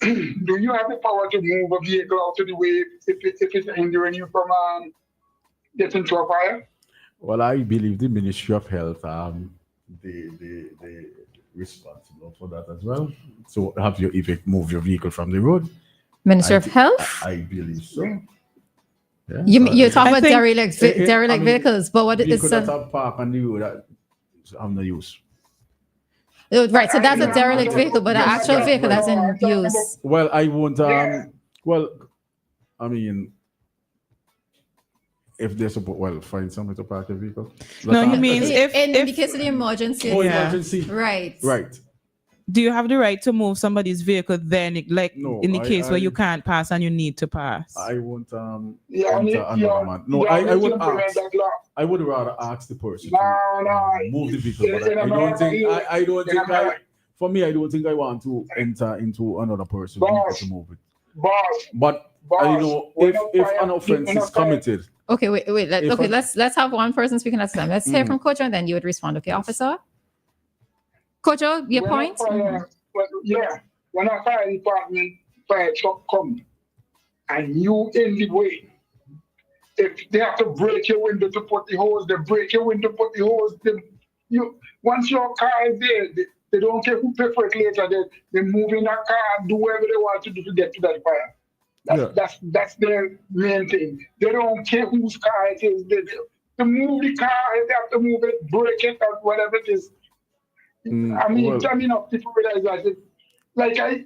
Do you have the power to move a vehicle out of the way if it's hindering you from getting to a fire? Well, I believe the Ministry of Health the responsible for that as well. So have you move your vehicle from the road? Ministry of Health? I believe so. Yeah. You're talking about derelict vehicles, but what is that have park on the road that have no use? Right, so that's a derelict vehicle, but an actual vehicle that's in use. Well, I won't. Well, I mean, if they're supposed, find somewhere to park a vehicle. No, he means if in the case of the emergency. Emergency. Right. Right. Do you have the right to move somebody's vehicle then, like in the case where you can't pass and you need to pass? I won't enter another man. No, I would ask. I would rather ask the person to move the vehicle. But I don't think for me, I don't think I want to enter into another person's vehicle to move it. But you know, if an offense is committed. Okay, wait. Let's have one person speaking at a time. Let's hear from Kojo and then you would respond. Okay, officer? Kojo, your point? When a fire department fire truck come and you in the way, if they have to break your window to put the hose, they break your window, put the hose. Once your car is there, they don't care who pay for it later. They move in that car and do whatever they want to do to get to that fire. That's their main thing. They don't care whose car it is. They move the car, they have to move it, break it, or whatever it is. I mean, people realize that. Like I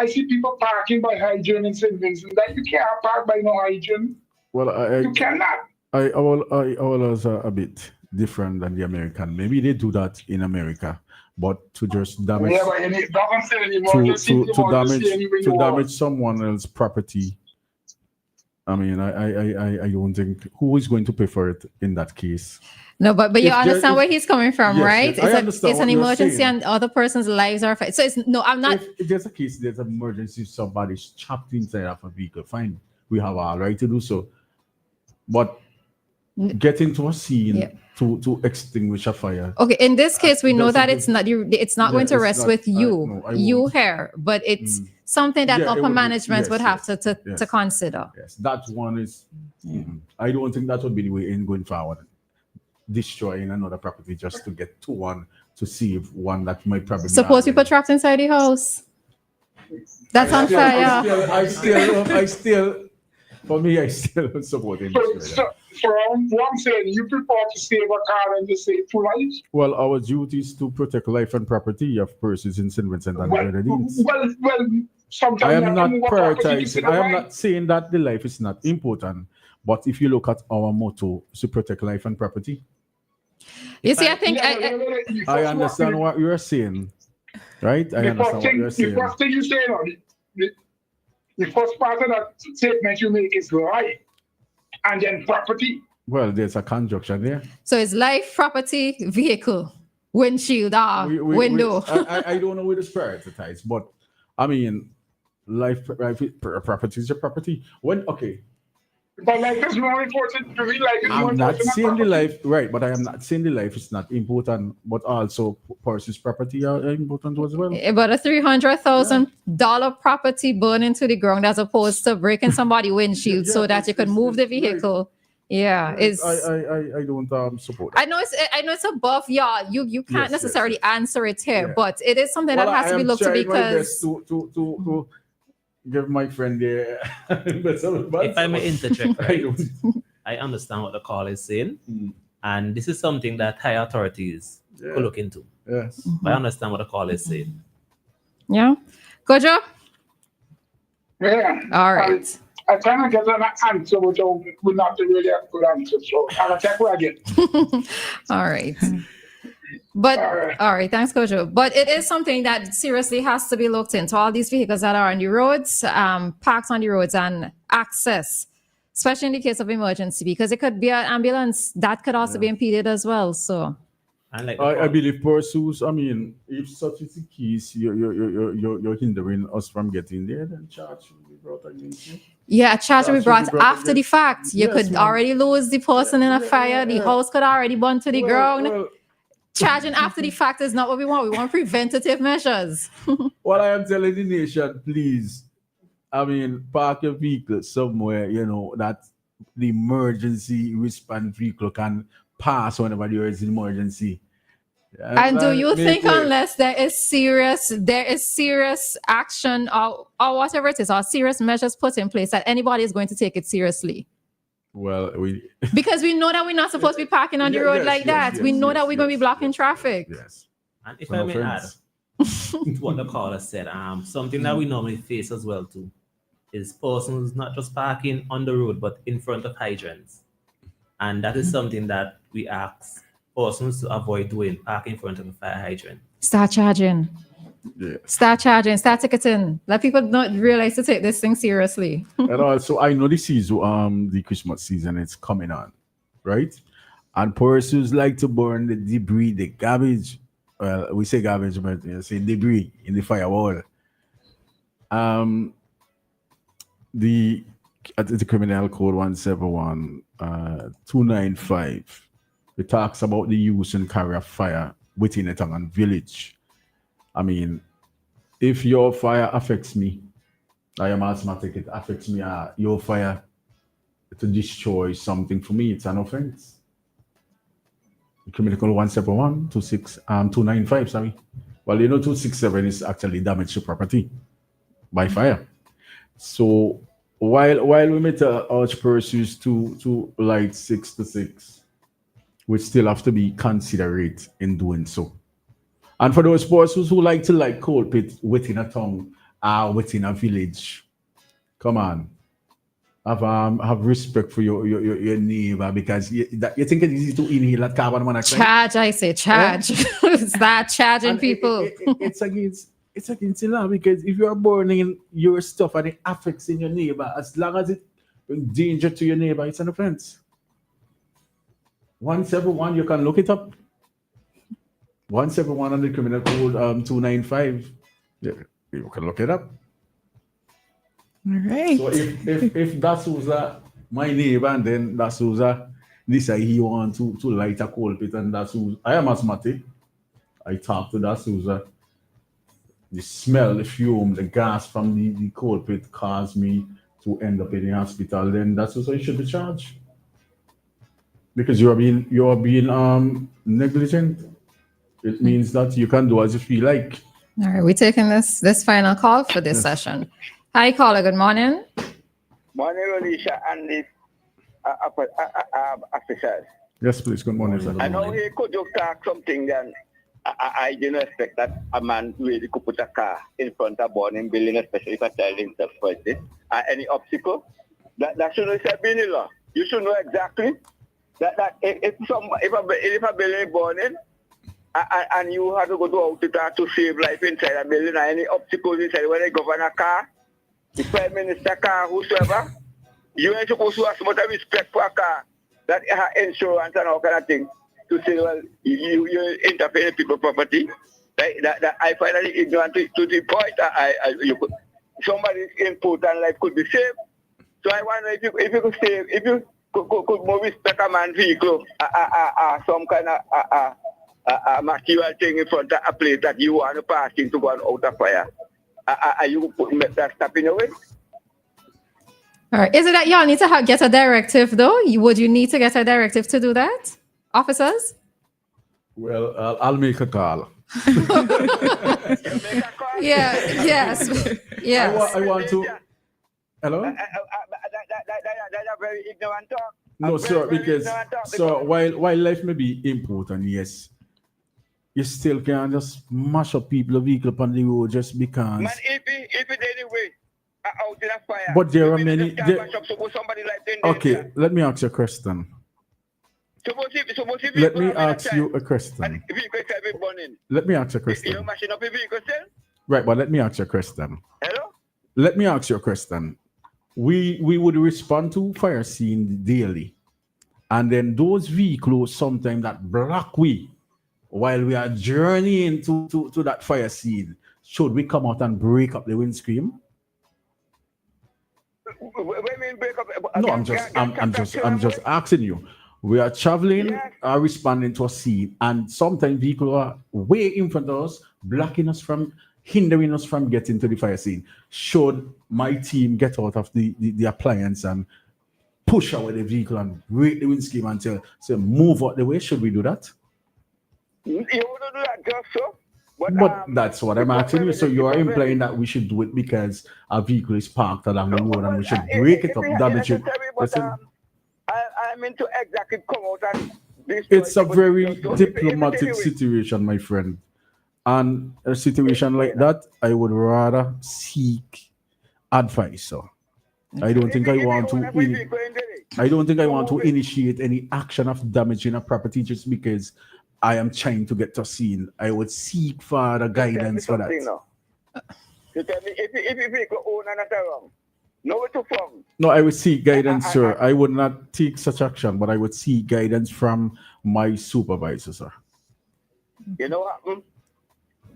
see people parking by hygiene in St. Vincent. That you can't park by no hygiene. Well, you cannot. Our is a bit different than the American. Maybe they do that in America, but to just damage to damage someone else's property. I mean, I don't think who is going to pay for it in that case. No, but you understand where he's coming from, yes, right? Yes, it's an emergency and other person's lives are affected. So I'm not. If there's a case, there's an emergency, somebody's trapped inside of a vehicle, fine. We have our right to do so. But get into a scene to extinguish a fire. Okay, in this case, we know that it's not going to rest with you, here, but it's something that upper management would have to consider. Yes, that one is. I don't think that would be the way in going forward. Destroying another property just to get to one to save one that might probably. Suppose people trapped inside the house. That's on fire. I still, for me, I still support him. So what I'm saying, you prefer to save a car and just save two lives? Well, our duty is to protect life and property of persons in St. Vincent and Grenadines. Well, sometimes I am not prioritizing. I am not saying that the life is not important, but if you look at our motto, to protect life and property. You see, I think I understand what you're saying, right? I understand what you're saying. The first thing you say, the first part of that statement you make is life, and then property. Well, there's a conjunction there. So it's life, property, vehicle, windshield, window. I don't know where to prioritize, but I mean, life, property is your property. But life is more important to me. I'm not saying the life, right, but I am not saying the life is not important, but also person's property are important as well. But a $300,000 property burning to the ground as opposed to breaking somebody's windshield so that you could move the vehicle. Yeah, is I don't support that. I know it's above you can't necessarily answer it here, but it is something that has to be looked to because to give my friend there. If I may interject, right? I understand what the call is saying, and this is something that high authorities could look into. Yes, I understand what the call is saying. Yeah, Kojo. Yeah. All right. I cannot get an answer, which would not really have a good answer. So I'll check what I get. All right. But all right, thanks, Kojo. But it is something that seriously has to be looked into. All these vehicles that are on the roads, parked on the roads, and access, especially in the case of emergency, because it could be an ambulance that could also be impeded as well. So, I believe pursues. I mean, if such is the case, you're hindering us from getting there. Then charge will be brought against you. Yeah, charge will be brought after the fact. You could already lose the person in a fire. The house could already burn to the ground. Charging after the fact is not what we want. We want preventative measures. What I am telling the nation, please, I mean, park your vehicle somewhere, that the emergency response vehicle can pass whenever there is an emergency. And do you think unless there is serious action or whatever it is, or serious measures put in place, that anybody is going to take it seriously? Well, because we know that we're not supposed to be parking on the road that. We know that we're going to be blocking traffic. And if I may add, what the caller said. Something that we normally face as well too is persons not just parking on the road but in front of hydrants, and that is something that we ask persons to avoid doing: park in front of a fire hydrant. Start charging. Yeah. Start charging. Start ticketing. Let people not realize to take this thing seriously. And also, I know this is the Christmas season is coming on, right? And persons like to burn the debris, the garbage. Well, we say garbage, but say debris in the firewall. The the criminal code 171 295. It talks about the use and carry of fire within a town and village. I mean, if your fire affects me, I am asthmatic, it affects me, your fire to destroy something for me, it's an offense. The criminal code 171 295, sorry. Well, 267 is actually damage to property by fire. So while we may urge persons to light 6 to 6, we still have to be considerate in doing so. And for those persons who like to light coal pit within a town or within a village, come on, have respect for your neighbor, because you think it's easy to inhale that carbon monoxide. Charge, I say, charge. Yeah. Start charging and people. It's against the law, because if you're burning your stuff and it affects in your neighbor, as long as it brings danger to your neighbor, it's an offense. 171, you can look it up. 171 on the criminal code 295. Yeah, you can look it up. All right. So if that's who's my neighbor, and then that's who's he want to light a coal pit, and that's who I am asthmatic. I talk to that who's the smell, the fume, the gas from the coal pit caused me to end up in the hospital, then that's also you should be charged. Because you're being negligent. It means that you can do as you feel like. All right, we're taking this final call for this session. Hi, caller. Good morning. Morning, Roleza, and the officers. Yes, please. Good morning, sir. I know he could just talk something, then I didn't expect that a man really could put a car in front of a burning building, especially if a child himself first did. Any obstacle? That shouldn't be in the law. You should know exactly that if a building is burning, and you have to go to out to save life inside a building, or any obstacles inside, when they govern a car, the prime minister car, whosoever, you ain't supposed to have so much respect for a car that has insurance and all kind of thing to say, well, you interfere in people's property. That I find that ignorant to the point somebody's input and life could be saved. So I wonder if you could save, if you could more respect a man's vehicle, some kind of material thing in front of a place that you want to pass into go out of fire. Are you putting that stop in your way? All right. Is it that y'all need to get a directive, though? Would you need to get a directive to do that, officers? Well, I'll make a call. Yeah. Yes. Yes. I want to. Hello? That's a very ignorant talk. No, sir, because while life may be important, yes, you still can't just mash up people's vehicle on the road just because. Man, if it anyway out in a fire. But there are many. Okay, let me ask you a question. Let me ask you a question. Let me ask you a question. You're mashing up your vehicle still? Right, but let me ask you a question. Hello? Let me ask you a question. We would respond to fire scene daily, and then those vehicles sometimes that block we while we are journeying to that fire scene. Should we come out and break up the windscreen? What do you mean break up? No, I'm just asking you. We are traveling, are responding to a scene, and sometimes vehicles are way in front of us, blocking us from, hindering us from getting to the fire scene. Should my team get out of the appliance and push away the vehicle and break the windscreen and say move out the way? Should we do that? You wouldn't do that just so. But that's what I'm asking you. So you are implying that we should do it because our vehicle is parked along the road and we should break it up, damage it. I mean to exactly come out and. It's a very diplomatic situation, my friend. And a situation like that, I would rather seek advice. So I don't think I want to. I don't think I want to initiate any action of damaging a property just because I am trying to get to scene. I would seek further guidance for that. You tell me if vehicle owner not wrong. No, it's wrong. No, I would seek guidance, sir. I would not take such action, but I would seek guidance from my supervisor, sir. You know what?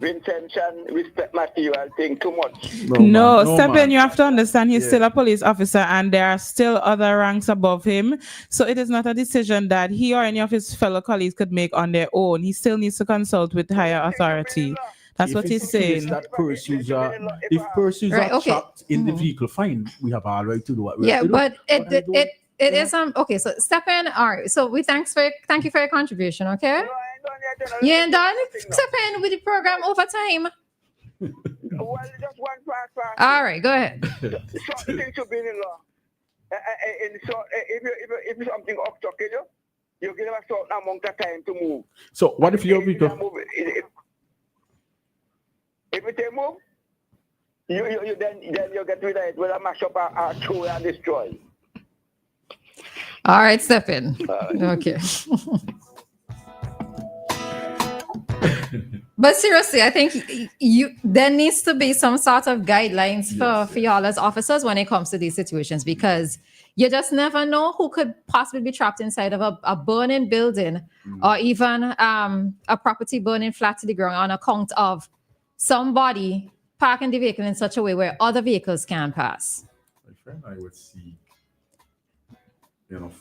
Intention, respect material thing too much. No, Stephen, you have to understand he's still a police officer and there are still other ranks above him. So it is not a decision that he or any of his fellow colleagues could make on their own. He still needs to consult with higher authority. That's what he's saying. That pursuits are, if pursuits are trapped in the vehicle, fine. We have all right to do what we have to do. But it is okay. So Stephen, all right. So thank you for your contribution. Okay. You ain't done. Stephen with the program over time. Well, just one part. All right, go ahead. Certain things should be in law. If something obstructing you, you give them a certain amount of time to move. So what if your vehicle? If it move, you then you get rid of it with a mash up or throw and destroy. All right, Stephen. Okay. But seriously, I think there needs to be some sort of guidelines for y'all as officers when it comes to these situations, because you just never know who could possibly be trapped inside of a burning building or even a property burning flat to the ground on account of somebody parking the vehicle in such a way where other vehicles can pass. My friend, I would see.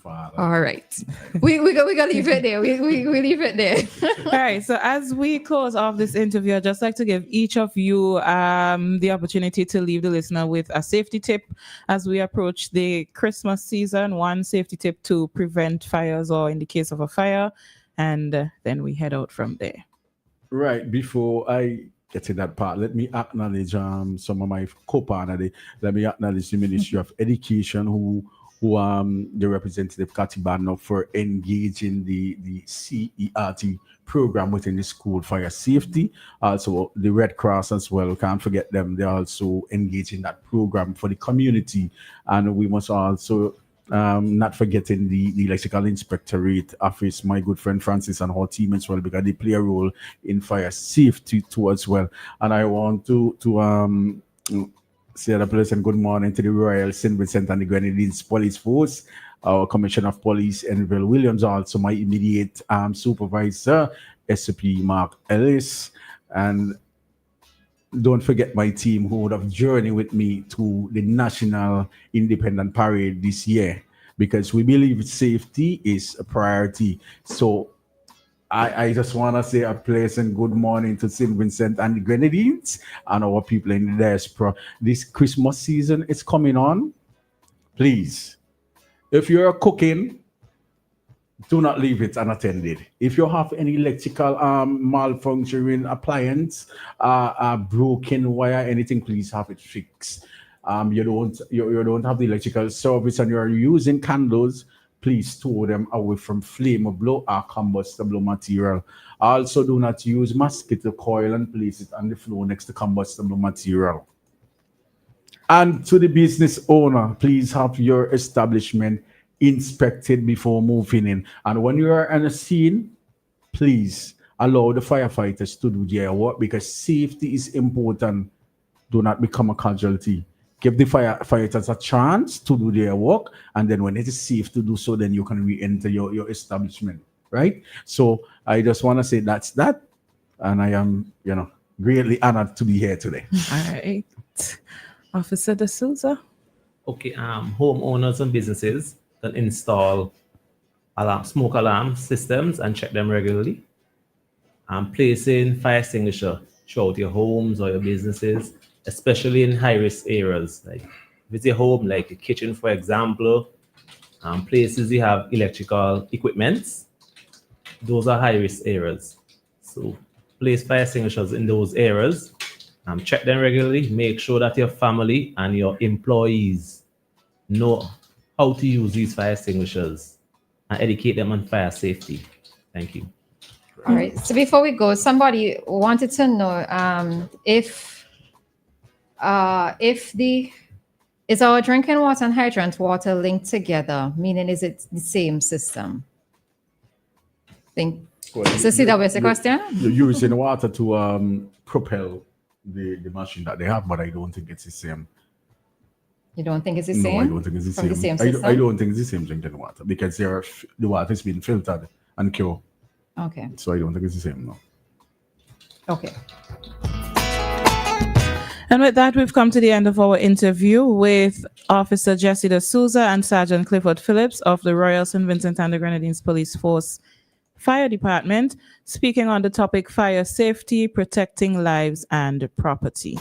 Father. All right. we gotta leave it there. We leave it there. All right. So as we close off this interview, I'd just like to give each of you the opportunity to leave the listener with a safety tip as we approach the Christmas season. One safety tip to prevent fires or in the case of a fire, and then we head out from there. Right. Before I get to that part, let me acknowledge some of my co-partners. Let me acknowledge the Ministry of Education who the representative Katibano for engaging the CERT program within the school fire safety. Also the Red Cross as well. We can't forget them. They also engage in that program for the community. And we must also not forgetting the electrical inspectorate office, my good friend Francis and her team as well, because they play a role in fire safety too as well. And I want to say a pleasant good morning to the Royal St. Vincent and the Grenadines Police Force, our Commissioner of Police, Enville Williams, also my immediate supervisor, SCP Mark Ellis, and don't forget my team who would have journeyed with me to the National Independent Parade this year, because we believe safety is a priority. So I just want to say a pleasant good morning to St. Vincent and the Grenadines and our people in the diaspora. This Christmas season is coming on. Please, if you're cooking, do not leave it unattended. If you have any electrical malfunctioning appliance, broken wire, anything, please have it fixed. You don't have the electrical service and you're using candles, please store them away from flammable or combustible material. Also, do not use mosquito coil and place it on the floor next to combustible material. And to the business owner, please have your establishment inspected before moving in. And when you are on a scene, please allow the firefighters to do their work, because safety is important. Do not become a casualty. Give the firefighters a chance to do their work, and then when it is safe to do so, then you can re-enter your establishment, right? So I just want to say that's that, and I am, greatly honored to be here today. All right, Officer De Souza. Okay, homeowners and businesses can install smoke alarm systems and check them regularly. Placing fire extinguisher throughout your homes or your businesses, especially in high-risk areas, like if it's a home, like a kitchen, for example, places you have electrical equipment, those are high-risk areas. So place fire extinguishers in those areas, check them regularly, make sure that your family and your employees know how to use these fire extinguishers and educate them on fire safety. Thank you. All right. So before we go, somebody wanted to know if is our drinking water and hydrant water linked together? Meaning, is it the same system? So see that was the question? You're using water to propel the machine that they have, but I don't think it's the same. You don't think it's the No, same? I don't think it's the From the same. same system? I don't think it's the same drinking water because the water is being filtered and cured. Okay. So I don't think it's the same, no. Okay. And with that, we've come to the end of our interview with Officer Jesse D'Souza and Sergeant Clifford Phillips of the Royal St. Vincent and the Grenadines Police Force Fire Department, speaking on the topic fire safety, protecting lives and property.